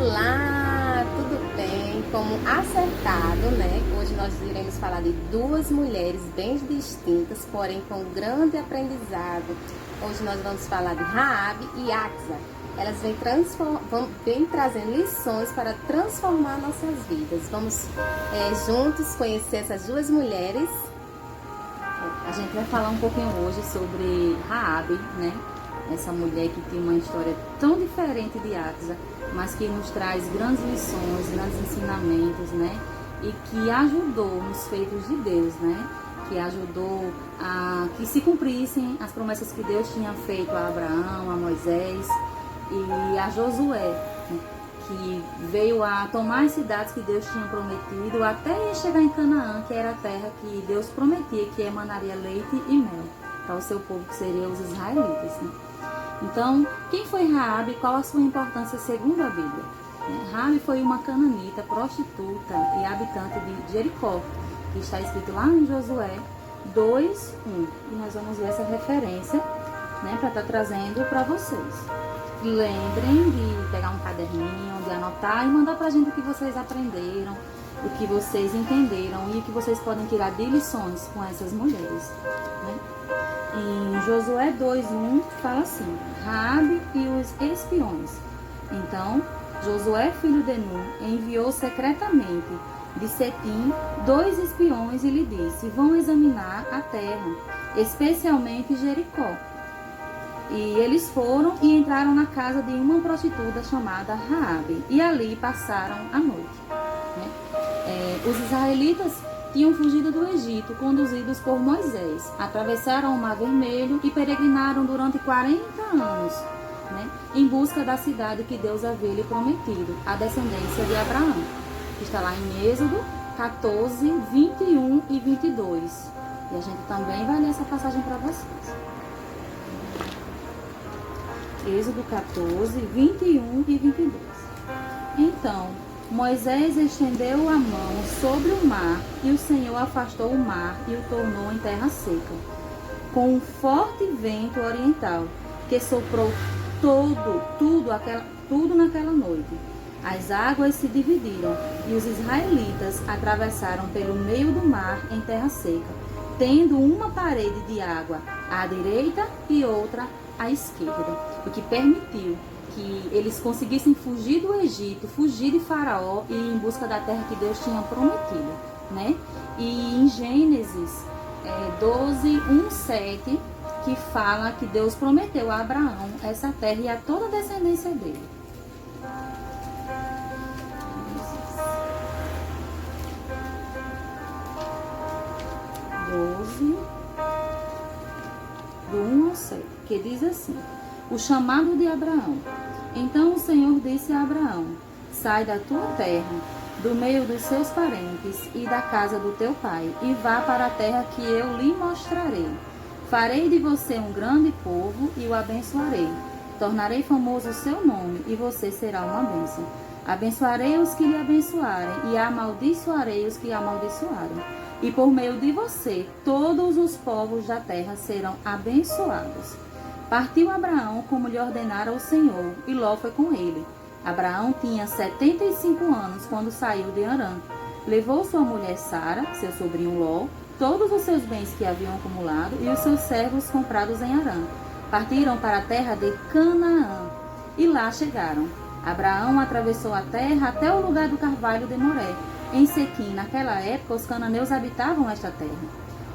Olá, tudo bem? Como acertado, né? Hoje nós iremos falar de duas mulheres bem distintas, porém com grande aprendizado. Hoje nós vamos falar de Raabe e Axa. Elas vêm trazendo lições para transformar nossas vidas. Vamos juntos conhecer essas duas mulheres. A gente vai falar um pouquinho hoje sobre Raabe, né? Essa mulher que tem uma história tão diferente de Axa, mas que nos traz grandes lições, grandes ensinamentos, né? E que ajudou nos feitos de Deus, né? Que ajudou a que se cumprissem as promessas que Deus tinha feito a Abraão, a Moisés e a Josué, né? Que veio a tomar as cidades que Deus tinha prometido até chegar em Canaã, que era a terra que Deus prometia que emanaria leite e mel para o seu povo, que seriam os israelitas, né? Então, quem foi Raabe e qual a sua importância segundo a Bíblia? Raabe foi uma cananita, prostituta e habitante de Jericó, que está escrito lá em Josué 2:1. E nós vamos ver essa referência, né, para estar trazendo para vocês. Lembrem de pegar um caderninho, de anotar e mandar para a gente o que vocês aprenderam, o que vocês entenderam e o que vocês podem tirar de lições com essas mulheres, né? Em Josué 2:1 fala assim: Raabe e os espiões. Então, Josué, filho de Nun, enviou secretamente de Setim 2 espiões e lhe disse: vão examinar a terra, especialmente Jericó. E eles foram e entraram na casa de uma prostituta chamada Raabe, e ali passaram a noite, né? Os israelitas tinham fugido do Egito, conduzidos por Moisés. Atravessaram o Mar Vermelho e peregrinaram durante 40 anos, né, em busca da cidade que Deus havia lhe prometido, a descendência de Abraão, que está lá em Êxodo 14, 21 e 22. E a gente também vai ler essa passagem para vocês. Êxodo 14, 21 e 22. Então, Moisés estendeu a mão sobre o mar, e o Senhor afastou o mar e o tornou em terra seca, com um forte vento oriental, que soprou tudo naquela noite. As águas se dividiram, e os israelitas atravessaram pelo meio do mar em terra seca, tendo uma parede de água à direita e outra à esquerda, o que permitiu que eles conseguissem fugir do Egito, fugir de Faraó e ir em busca da terra que Deus tinha prometido, né? E em Gênesis 12, 1, 7, que fala que Deus prometeu a Abraão essa terra e a toda a descendência dele. 12, do 1 ao 7, que diz assim: o chamado de Abraão. Então o Senhor disse a Abraão: sai da tua terra, do meio dos seus parentes e da casa do teu pai, e vá para a terra que eu lhe mostrarei. Farei de você um grande povo e o abençoarei. Tornarei famoso o seu nome e você será uma bênção. Abençoarei os que lhe abençoarem e amaldiçoarei os que amaldiçoarem. E por meio de você, todos os povos da terra serão abençoados. Partiu Abraão como lhe ordenara o Senhor, e Ló foi com ele. Abraão tinha 75 anos quando saiu de Harã. Levou sua mulher Sara, seu sobrinho Ló, todos os seus bens que haviam acumulado e os seus servos comprados em Harã. Partiram para a terra de Canaã, e lá chegaram. Abraão atravessou a terra até o lugar do carvalho de Moré. Em Sequim, naquela época, os cananeus habitavam esta terra.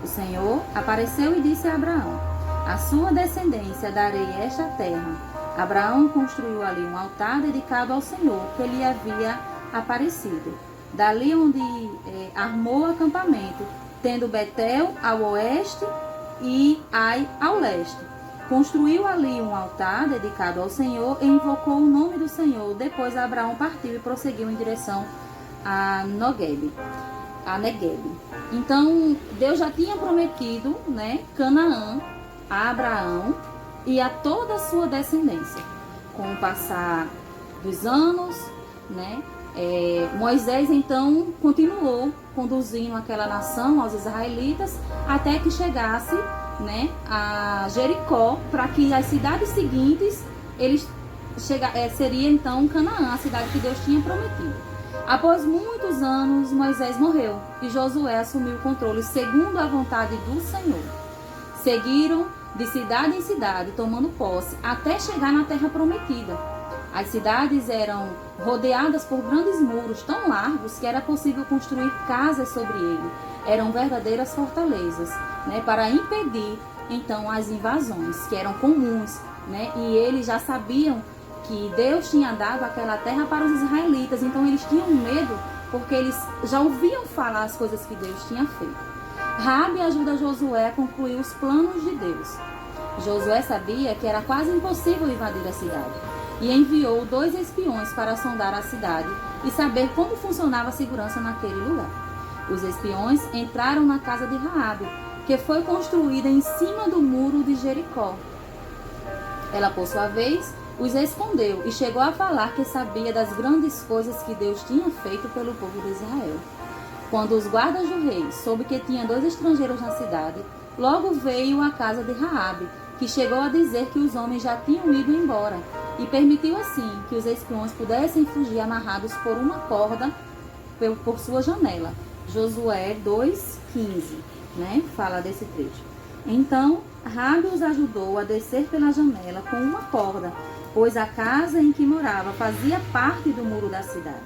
O Senhor apareceu e disse a Abraão: a sua descendência darei esta terra. Abraão construiu ali um altar dedicado ao Senhor, que lhe havia aparecido. Dali onde armou acampamento, tendo Betel ao oeste e Ai ao leste. Construiu ali um altar dedicado ao Senhor e invocou o nome do Senhor. Depois Abraão partiu e prosseguiu em direção a Negueb. Então, Deus já tinha prometido, né, Canaã a Abraão e a toda a sua descendência. Com o passar dos anos, né, Moisés então continuou conduzindo aquela nação, aos israelitas, até que chegasse, né, a Jericó, para que as cidades seguintes eles seria então Canaã, a cidade que Deus tinha prometido. Após muitos anos, Moisés morreu e Josué assumiu o controle segundo a vontade do Senhor. Seguiram de cidade em cidade, tomando posse, até chegar na terra prometida. As cidades eram rodeadas por grandes muros tão largos que era possível construir casas sobre ele. Eram verdadeiras fortalezas, né, para impedir então as invasões que eram comuns, né? E eles já sabiam que Deus tinha dado aquela terra para os israelitas, então eles tinham medo porque eles já ouviam falar as coisas que Deus tinha feito. Raabe ajuda Josué a concluir os planos de Deus. Josué sabia que era quase impossível invadir a cidade e enviou 2 espiões para sondar a cidade e saber como funcionava a segurança naquele lugar. Os espiões entraram na casa de Raabe, que foi construída em cima do muro de Jericó. Ela, por sua vez, os escondeu e chegou a falar que sabia das grandes coisas que Deus tinha feito pelo povo de Israel. Quando os guardas do rei soube que tinha 2 estrangeiros na cidade, logo veio à casa de Raabe, que chegou a dizer que os homens já tinham ido embora, e permitiu assim que os espiões pudessem fugir amarrados por uma corda por sua janela. Josué 2:15, né? Fala desse trecho. Então, Raabe os ajudou a descer pela janela com uma corda, pois a casa em que morava fazia parte do muro da cidade,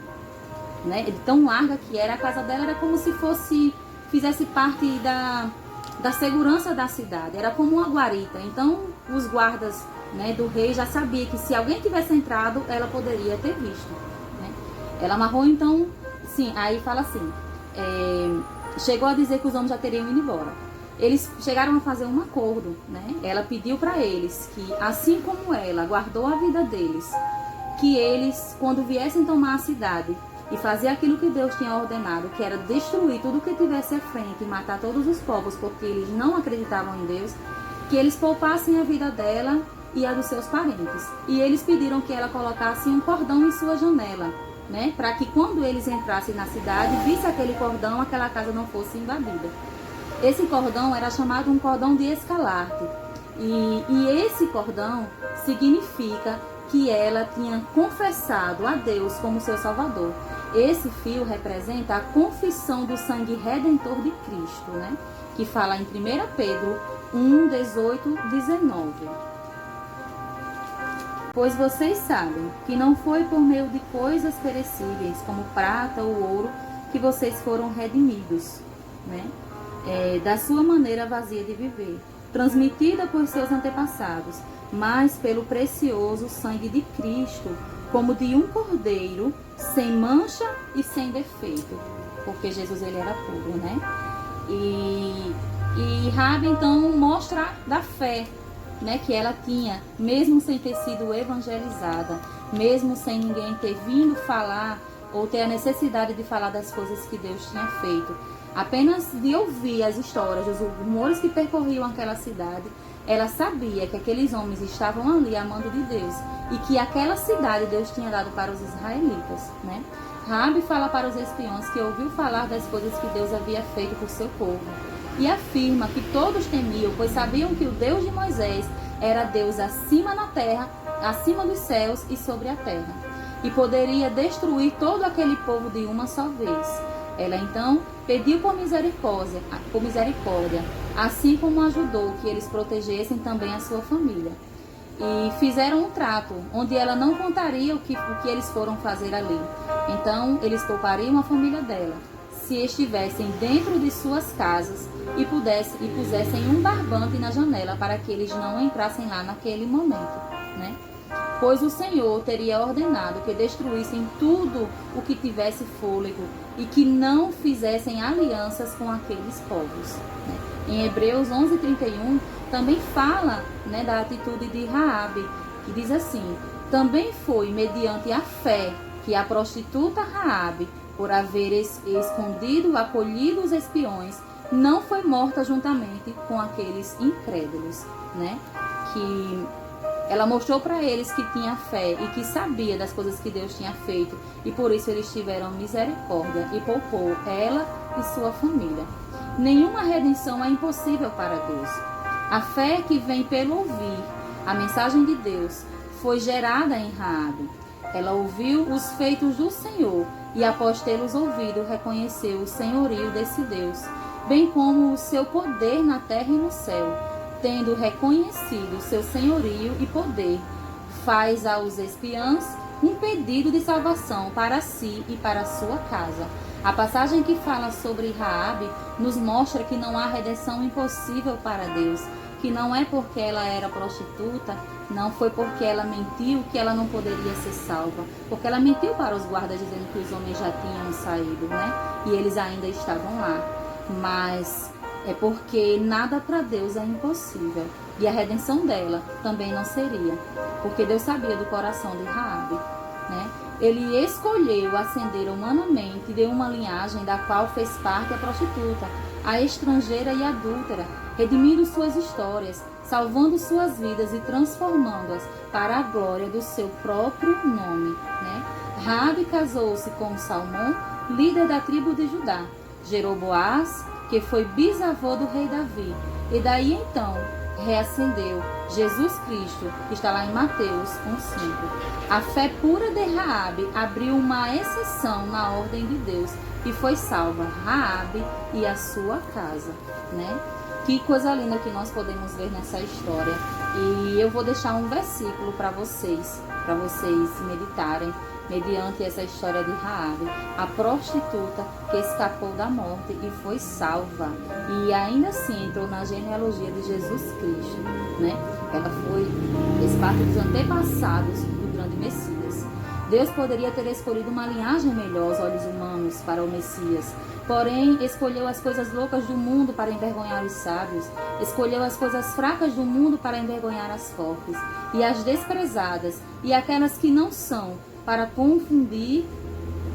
né? De tão larga que era, a casa dela era como se fizesse parte da segurança da cidade, era como uma guarita. Então, os guardas, né, do rei já sabiam que se alguém tivesse entrado, ela poderia ter visto, né? Ela amarrou então, sim, aí fala assim, chegou a dizer que os homens já teriam ido embora. Eles chegaram a fazer um acordo, né? Ela pediu para eles que, assim como ela guardou a vida deles, que eles, quando viessem tomar a cidade e fazer aquilo que Deus tinha ordenado, que era destruir tudo que tivesse à frente e matar todos os povos, porque eles não acreditavam em Deus, que eles poupassem a vida dela e a dos seus parentes. E eles pediram que ela colocasse um cordão em sua janela, né? Para que quando eles entrassem na cidade, visse aquele cordão, aquela casa não fosse invadida. Esse cordão era chamado um cordão de escalarte. E esse cordão significa que ela tinha confessado a Deus como seu Salvador. Esse fio representa a confissão do sangue redentor de Cristo, né? Que fala em 1 Pedro 1:18-19. Pois vocês sabem que não foi por meio de coisas perecíveis, como prata ou ouro, que vocês foram redimidos, né? Da sua maneira vazia de viver, transmitida por seus antepassados, mas pelo precioso sangue de Cristo, como de um cordeiro, sem mancha e sem defeito, porque Jesus ele era puro, né? E Raabe então mostra da fé, né, que ela tinha, mesmo sem ter sido evangelizada, mesmo sem ninguém ter vindo falar ou ter a necessidade de falar das coisas que Deus tinha feito. Apenas de ouvir as histórias, os rumores que percorriam aquela cidade, ela sabia que aqueles homens estavam ali amando de Deus e que aquela cidade Deus tinha dado para os israelitas, né? Raabe fala para os espiões que ouviu falar das coisas que Deus havia feito por seu povo e afirma que todos temiam, pois sabiam que o Deus de Moisés era Deus acima na terra, acima dos céus e sobre a terra, e poderia destruir todo aquele povo de uma só vez. Ela então pediu por misericórdia, assim como ajudou que eles protegessem também a sua família. E fizeram um trato, onde ela não contaria o que eles foram fazer ali. Então, eles poupariam a família dela, se estivessem dentro de suas casas e pusessem um barbante na janela para que eles não entrassem lá naquele momento, né? Pois o Senhor teria ordenado que destruíssem tudo o que tivesse fôlego e que não fizessem alianças com aqueles povos, né? Em Hebreus 11:31 também fala, né, da atitude de Raabe, que diz assim: também foi mediante a fé que a prostituta Raabe, por haver acolhido os espiões, não foi morta juntamente com aqueles incrédulos, né? Que ela mostrou para eles que tinha fé e que sabia das coisas que Deus tinha feito, e por isso eles tiveram misericórdia e poupou ela e sua família. Nenhuma redenção é impossível para Deus. A fé que vem pelo ouvir a mensagem de Deus foi gerada em Raabe. Ela ouviu os feitos do Senhor e, após tê-los ouvido, reconheceu o senhorio desse Deus, bem como o seu poder na terra e no céu. Tendo reconhecido seu senhorio e poder, faz aos espiãs um pedido de salvação para si e para sua casa. A passagem que fala sobre Raabe nos mostra que não há redenção impossível para Deus, que não é porque ela era prostituta, não foi porque ela mentiu que ela não poderia ser salva, porque ela mentiu para os guardas dizendo que os homens já tinham saído, né? E eles ainda estavam lá. Mas é porque nada para Deus é impossível. E a redenção dela também não seria, porque Deus sabia do coração de Raabe, né? Ele escolheu ascender humanamente de uma linhagem da qual fez parte a prostituta, a estrangeira e adúltera, redimindo suas histórias, salvando suas vidas e transformando-as para a glória do seu próprio nome, né? Raabe casou-se com Salmão, líder da tribo de Judá. Gerou Boaz, que foi bisavô do rei Davi. E daí então reacendeu Jesus Cristo, que está lá em Mateus 1,5. A fé pura de Raabe abriu uma exceção na ordem de Deus e foi salva Raabe e a sua casa, né? Que coisa linda que nós podemos ver nessa história. E eu vou deixar um versículo para vocês meditarem mediante essa história de Raabe, a prostituta que escapou da morte e foi salva, e ainda assim entrou na genealogia de Jesus Cristo, né? Ela fez parte dos antepassados do grande Messias. Deus poderia ter escolhido uma linhagem melhor aos olhos humanos para o Messias, porém escolheu as coisas loucas do mundo para envergonhar os sábios, escolheu as coisas fracas do mundo para envergonhar as fortes, e as desprezadas, e aquelas que não são, para confundir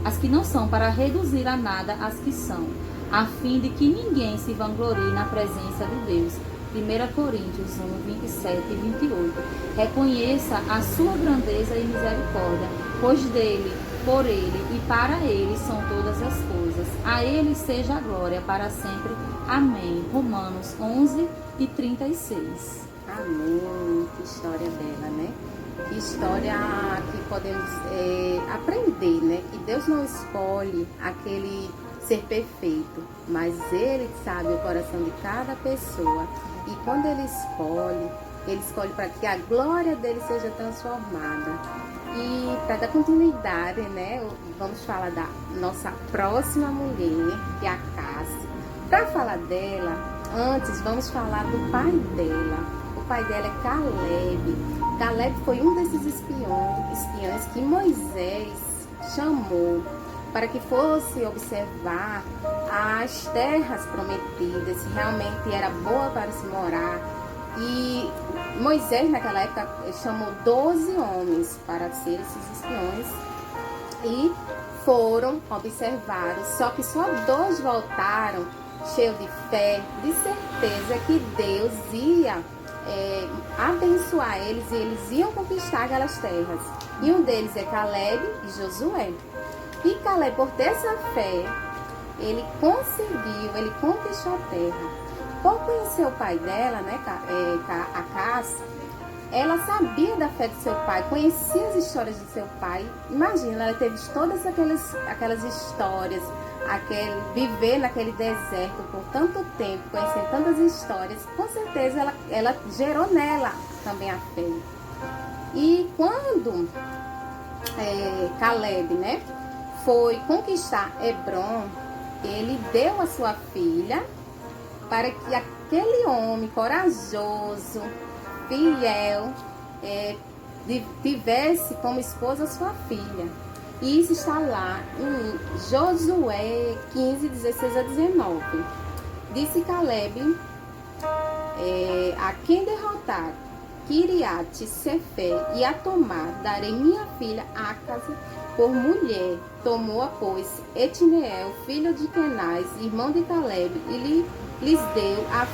as que não são, para reduzir a nada as que são, a fim de que ninguém se vanglorie na presença de Deus. 1 Coríntios 1, 27 e 28. Reconheça a sua grandeza e misericórdia, pois dele, por ele e para ele são todas as coisas. A ele seja a glória para sempre. Amém. Romanos 11 e 36. Amém. Que história bela, né? Que história que podemos aprender, né? Que Deus não escolhe aquele ser perfeito, mas Ele sabe o coração de cada pessoa. E quando Ele escolhe para que a glória dele seja transformada. E para dar continuidade, né? Vamos falar da nossa próxima mulher, que é a Cássia. Para falar dela, antes vamos falar do pai dela. O pai dela é Caleb. Caleb foi um desses espiões que Moisés chamou para que fosse observar as terras prometidas, se realmente era boa para se morar. E Moisés, naquela época, chamou 12 homens para ser esses espiões e foram observar. Só que só 2 voltaram cheios de fé, de certeza que Deus ia abençoar eles e eles iam conquistar aquelas terras. E um deles é Caleb e Josué. E Caleb, por ter essa fé, ele conquistou a terra. Por conhecer o pai dela, né, a Cássia, ela sabia da fé do seu pai, conhecia as histórias do seu pai. Imagina, ela teve todas aquelas histórias, viver naquele deserto por tanto tempo, conhecendo tantas histórias. Com certeza ela gerou nela também a fé. E quando Caleb, né, foi conquistar Hebron, ele deu a sua filha para que aquele homem corajoso, fiel, tivesse como esposa sua filha. E isso está lá em Josué 15, 16 a 19. Disse Caleb, a quem derrotar Kiriat Sefer e a tomar, darei minha filha Acasa por mulher. Tomou-a, pois, Etniel, filho de Kenaz, irmão de Caleb, e lhes deu a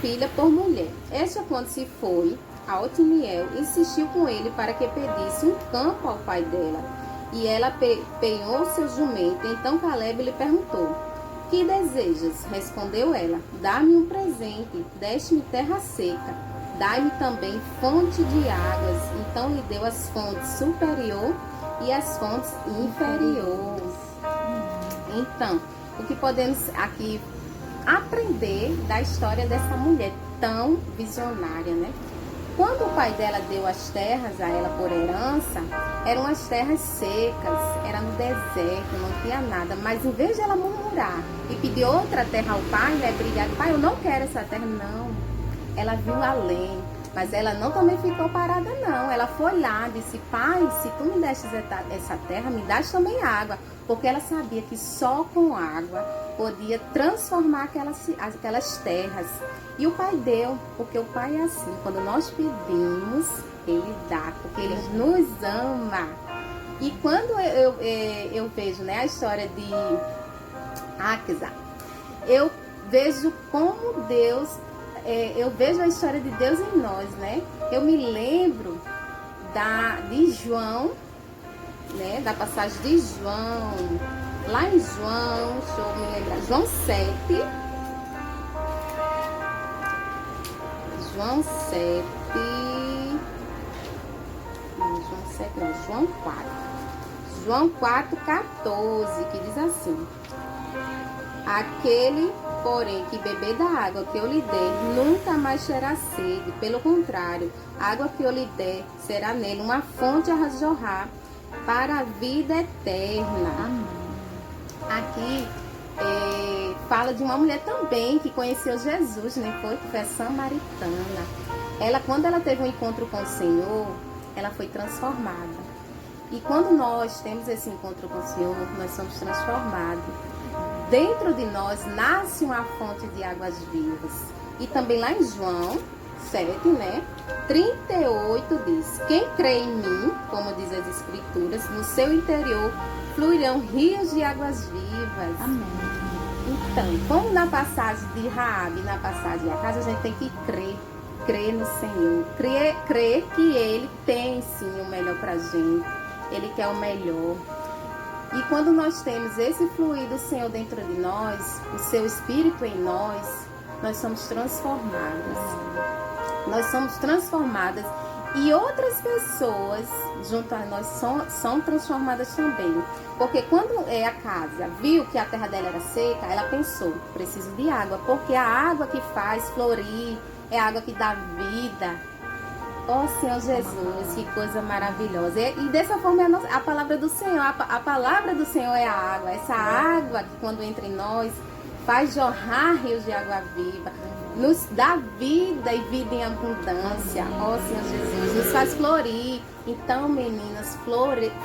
filha por mulher. Esta, quando se foi a Otniel, insistiu com ele para que pedisse um campo ao pai dela. E ela penhou seu jumento. Então Caleb lhe perguntou: que desejas? Respondeu ela: dá-me um presente, deste-me terra seca. dai-me também fonte de águas. Então lhe deu as fontes superior e as fontes inferiores. Então, o que podemos aqui aprender da história dessa mulher tão visionária, né? Quando o pai dela deu as terras a ela por herança, eram as terras secas, era no deserto, não tinha nada. Mas em vez de ela murmurar e pedir outra terra ao pai, né, brigar, pai, eu não quero essa terra, não. Ela viu além, mas ela não também ficou parada, não. Ela foi lá, disse, pai, se tu me destes essa terra, me dás também água. Porque ela sabia que só com água podia transformar aquelas terras. E o pai deu, porque o pai é assim, quando nós pedimos, ele dá, porque ele nos ama. E quando eu vejo, né, a história de Áquisa, eu vejo como Deus, eu vejo a história de Deus em nós, né? Eu me lembro de João, né, da passagem de João, lá em João, deixa eu me lembrar, João 7, João 7, João 4. João 4, 14, que diz assim: aquele, porém, que beber da água que eu lhe der, nunca mais terá sede. Pelo contrário, a água que eu lhe der será nele uma fonte a jorrar para a vida eterna. Amém. Aqui fala de uma mulher também que conheceu Jesus, né? Que foi a samaritana. Ela, quando ela teve um encontro com o Senhor, ela foi transformada. E quando nós temos esse encontro com o Senhor, nós somos transformados. Dentro de nós nasce uma fonte de águas vivas. E também lá em João 7, né? 38 diz: quem crê em mim, como diz as Escrituras, no seu interior fluirão rios de águas vivas. Amém. Então, como na passagem de Raabe, na passagem de Acasa, a gente tem que crer no Senhor, crer que Ele tem sim o melhor pra gente, Ele quer o melhor. E quando nós temos esse fluir do Senhor dentro de nós, o seu Espírito em nós somos transformadas. Nós somos transformadas e outras pessoas junto a nós são transformadas também. Porque quando a casa viu que a terra dela era seca, ela pensou, preciso de água, porque a água que faz florir é a água que dá vida. Oh Senhor Jesus, que coisa maravilhosa. E dessa forma é a palavra do Senhor, a palavra do Senhor é a água. Essa água que quando entra em nós faz jorrar rios de água viva, nos dá vida e vida em abundância. Ó Senhor Jesus, nos faz florir. Então, meninas,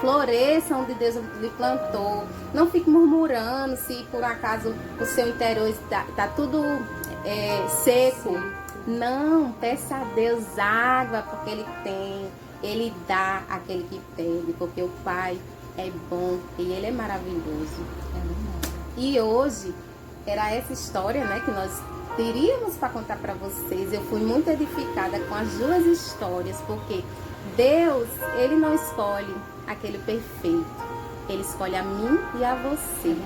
floresçam onde Deus lhe plantou. Não fique murmurando se por acaso o seu interior está tudo seco. Não, peça a Deus água, porque Ele tem. Ele dá àquele que pede, porque o Pai é bom e Ele é maravilhoso. E hoje era essa história, né, que nós teríamos para contar para vocês. Eu fui muito edificada com as duas histórias, porque Deus, Ele não escolhe aquele perfeito. Ele escolhe a mim e a você.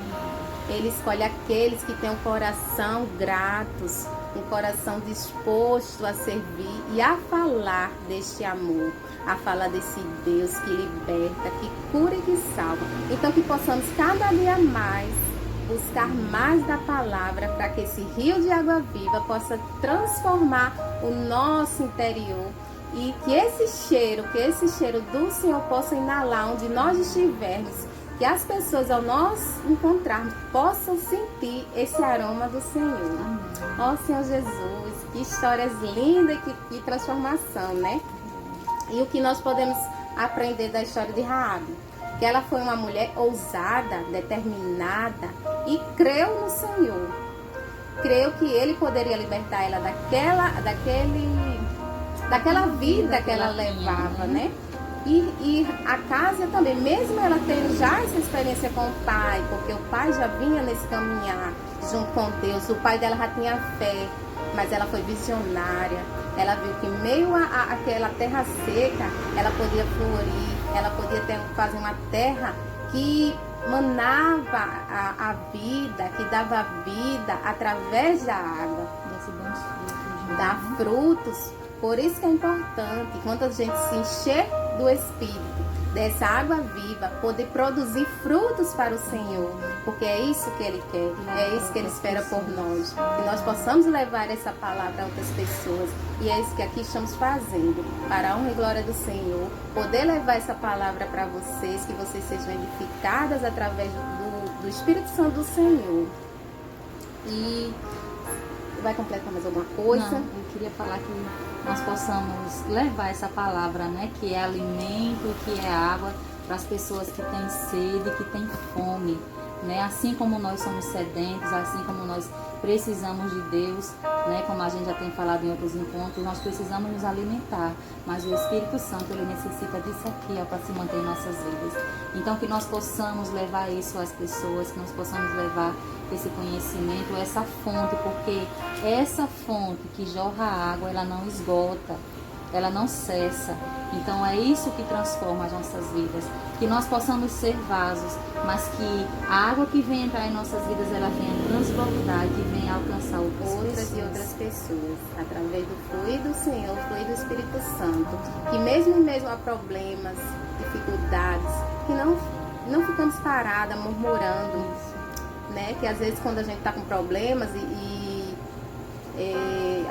Ele escolhe aqueles que têm um coração gratos, um coração disposto a servir e a falar deste amor, a falar desse Deus que liberta, que cura e que salva. Então que possamos cada dia mais buscar mais da palavra para que esse rio de água viva possa transformar o nosso interior e que esse cheiro do Senhor possa inalar onde nós estivermos, que as pessoas ao nós encontrarmos possam sentir esse aroma do Senhor. Ó Senhor Jesus, que histórias lindas e que transformação, né? E o que nós podemos aprender da história de Raabe? Que ela foi uma mulher ousada, determinada e creu no Senhor. Creu que Ele poderia libertar ela daquela vida que ela levava, né? E a casa também, mesmo ela tendo já essa experiência com o pai, porque o pai já vinha nesse caminhar junto com Deus, o pai dela já tinha fé, mas ela foi visionária. Ela viu que meio àquela terra seca, ela podia florir, ela podia fazer uma terra que manava a vida, que dava vida através da água. Dá frutos, Por isso que é importante, quando a gente se encher do Espírito, dessa água viva, poder produzir frutos para o Senhor, porque é isso que Ele quer, é isso que Ele espera por nós, que nós possamos levar essa palavra a outras pessoas, e é isso que aqui estamos fazendo, para a honra e glória do Senhor, poder levar essa palavra para vocês, que vocês sejam edificadas através do Espírito Santo do Senhor. E vai completar mais alguma coisa? Não, eu queria falar que nós possamos levar essa palavra, né, que é alimento, que é água, para as pessoas que têm sede, que têm fome, né? Assim como nós somos sedentos, assim como nós precisamos de Deus, né? Como a gente já tem falado em outros encontros, nós precisamos nos alimentar, mas o Espírito Santo, ele necessita disso aqui, para se manter em nossas vidas. Então, que nós possamos levar isso às pessoas, que nós possamos levar esse conhecimento, essa fonte, porque essa fonte que jorra a água, ela não esgota, ela não cessa. Então é isso que transforma as nossas vidas, que nós possamos ser vasos, mas que a água que vem entrar em nossas vidas, ela venha transbordar, que venha alcançar outras pessoas, através do fluir do Senhor, o fluir do Espírito Santo, que mesmo em meio a problemas, dificuldades, que não ficamos paradas murmurando, né? Que às vezes quando a gente está com problemas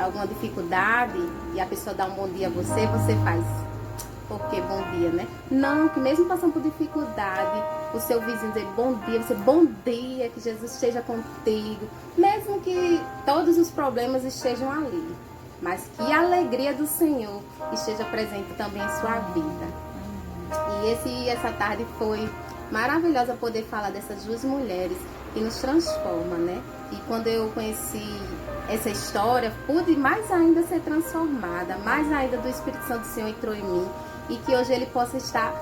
alguma dificuldade e a pessoa dá um bom dia a você, você faz porque bom dia, né? Não, que mesmo passando por dificuldade, o seu vizinho dizer bom dia, você bom dia, que Jesus esteja contigo, mesmo que todos os problemas estejam ali, mas que a alegria do Senhor esteja presente também em sua vida. E essa tarde foi maravilhosa poder falar dessas duas mulheres que nos transformam, né? E quando eu conheci essa história, pude mais ainda ser transformada, mais ainda do Espírito Santo do Senhor entrou em mim, e que hoje Ele possa estar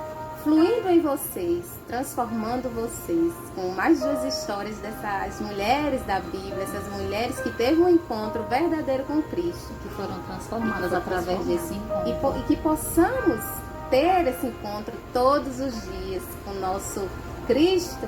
fluindo em vocês, transformando vocês, com mais duas histórias dessas mulheres da Bíblia, essas mulheres que teve um encontro verdadeiro com Cristo, que foram transformadas através desse encontro. E que possamos ter esse encontro todos os dias com o nosso Cristo.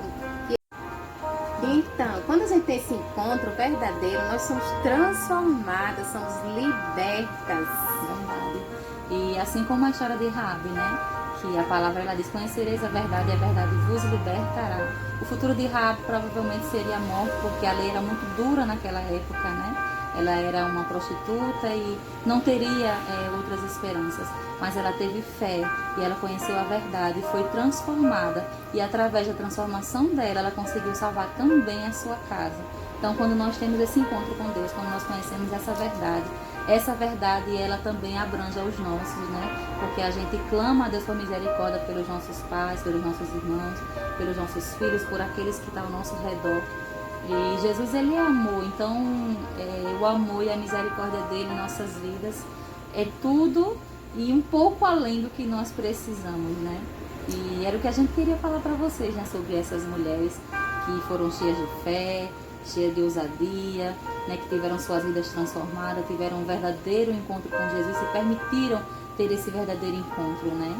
Então, quando a gente tem esse encontro verdadeiro, nós somos transformadas, somos libertas. Verdade. E assim como a história de Raabe, né? Que a palavra ela diz: conhecereis a verdade e a verdade vos libertará. O futuro de Raabe provavelmente seria a morte, porque a lei era muito dura naquela época, né? Ela era uma prostituta e não teria outras esperanças. Mas ela teve fé e ela conheceu a verdade e foi transformada. E através da transformação dela, ela conseguiu salvar também a sua casa. Então, quando nós temos esse encontro com Deus, quando nós conhecemos essa verdade ela também abrange aos nossos, né? Porque a gente clama a Deus por misericórdia pelos nossos pais, pelos nossos irmãos, pelos nossos filhos, por aqueles que estão ao nosso redor. E Jesus, ele é amor, então o amor e a misericórdia dele em nossas vidas é tudo e um pouco além do que nós precisamos, né? E era o que a gente queria falar para vocês, né? Sobre essas mulheres que foram cheias de fé, cheias de ousadia, né? Que tiveram suas vidas transformadas, tiveram um verdadeiro encontro com Jesus e permitiram ter esse verdadeiro encontro, né?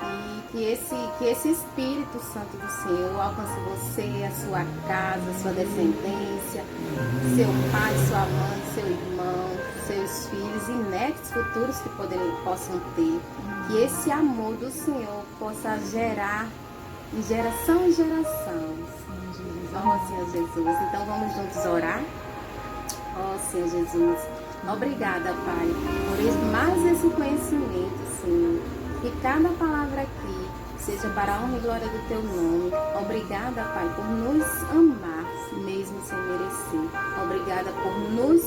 E que esse Espírito Santo do Senhor alcance você, a sua casa, a sua descendência, seu pai, sua mãe, seu irmão, seus filhos e netos futuros que possam ter. Que esse amor do Senhor possa gerar de geração em geração. Ó Senhor Jesus. Então vamos juntos orar? Ó Senhor Jesus. Obrigada, Pai, por mais esse conhecimento, Senhor. Que cada palavra aqui seja para a honra e glória do Teu nome. Obrigada, Pai, por nos amar, mesmo sem merecer. Obrigada por nos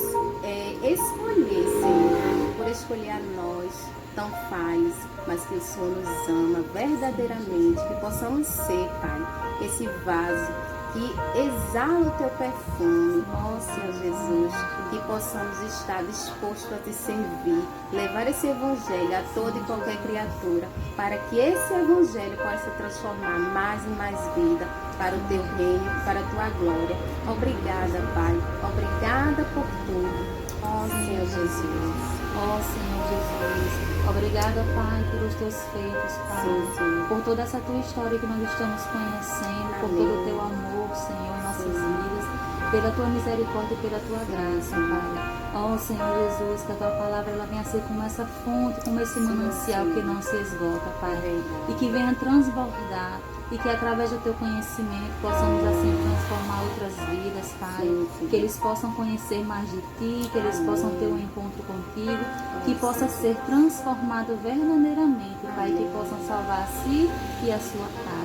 escolher, Senhor. Por escolher a nós, tão falhos, mas que o Senhor nos ama verdadeiramente. Que possamos ser, Pai, esse vaso que exala o Teu perfume, ó Senhor Jesus, que possamos estar dispostos a Te servir, levar esse Evangelho a toda e qualquer criatura, para que esse Evangelho possa transformar mais e mais vida para o Teu reino, para a Tua glória. Obrigada, Pai, obrigada por tudo, ó Senhor Jesus. Ó Senhor Jesus, obrigada, Pai, pelos Teus feitos, Pai, Sim. por toda essa Tua história que nós estamos conhecendo, por todo o Teu amor, Senhor, em nossas vidas, pela Tua misericórdia e pela Tua graça, Pai. Ó Senhor Jesus, que a tua palavra ela venha ser como essa fonte, como esse manancial que não se esgota, Pai. E que venha transbordar. E que através do teu conhecimento possamos assim transformar outras vidas, Pai. Que eles possam conhecer mais de Ti, que eles possam ter um encontro contigo, que possa ser transformado verdadeiramente, Pai, que possam salvar a si e a sua casa.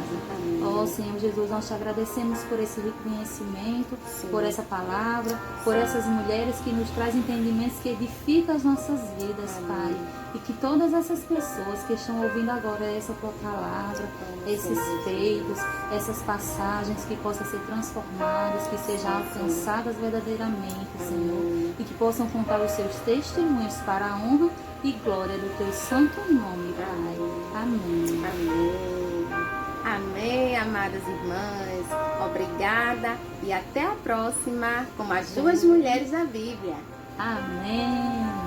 Ó Senhor Jesus, nós te agradecemos por esse reconhecimento, por essa palavra, por essas mulheres que nos trazem entendimentos que edificam as nossas vidas, Pai. E que todas essas pessoas que estão ouvindo agora essa tua palavra, esses feitos, essas passagens que possam ser transformadas, que sejam alcançadas verdadeiramente, Senhor. E que possam contar os seus testemunhos para a honra e glória do teu santo nome, Pai. Amém. Amém. Amém, amadas irmãs. Obrigada e até a próxima com as duas mulheres da Bíblia. Amém.